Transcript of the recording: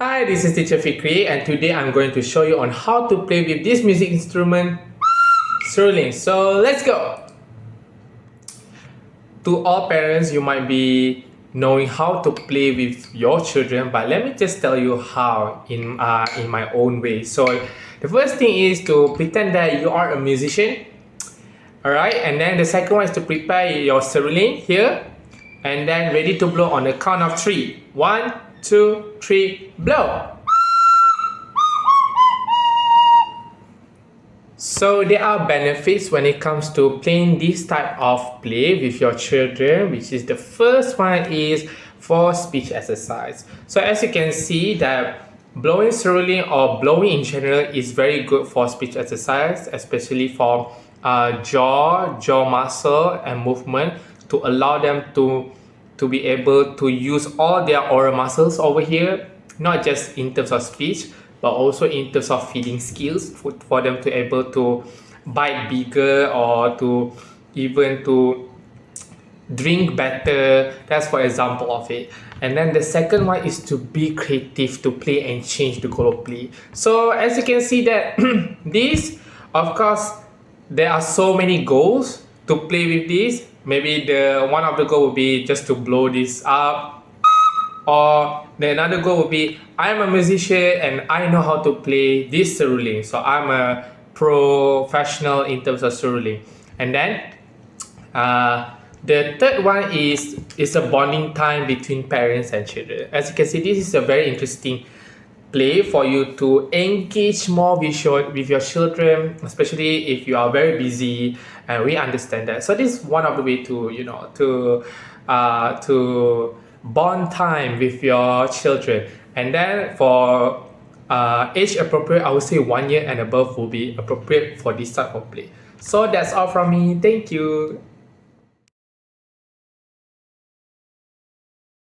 Hi, this is Teacher Fikri and today I'm going to show you on how to play with this music instrument, Seruling. So let's go! To all parents, you might be knowing how to play with your children, but let me just tell you how in my own way. So the first thing is to pretend that you are a musician. Alright, and then the second one is to prepare your Seruling here and then ready to blow on the count of 3. 1, 2, 3, blow! So there are benefits when it comes to playing this type of play with your children, which is the first one is for speech exercise. So as you can see that blowing Seruling or blowing in general is very good for speech exercise, especially for jaw muscle and movement to allow them to be able to use all their oral muscles over here, not just in terms of speech, but also in terms of feeding skills for them to able to bite bigger or to even to drink better. That's for example of it. And then the second one is to be creative, to play and change the goal of play. So as you can see that this, of course, there are so many goals to play with this. Maybe the one of the goal would be just to blow this up, or the another goal would be I'm a musician and I know how to play this Seruling, so I'm a professional in terms of Seruling. And then the third one is a bonding time between parents and children. As you can see, this is a very interesting play for you to engage more with your children, especially if you are very busy, and we understand that. So this is one of the way to to bond time with your children. And then for age appropriate, I would say 1 year and above will be appropriate for this type of play. So that's all from me. Thank you.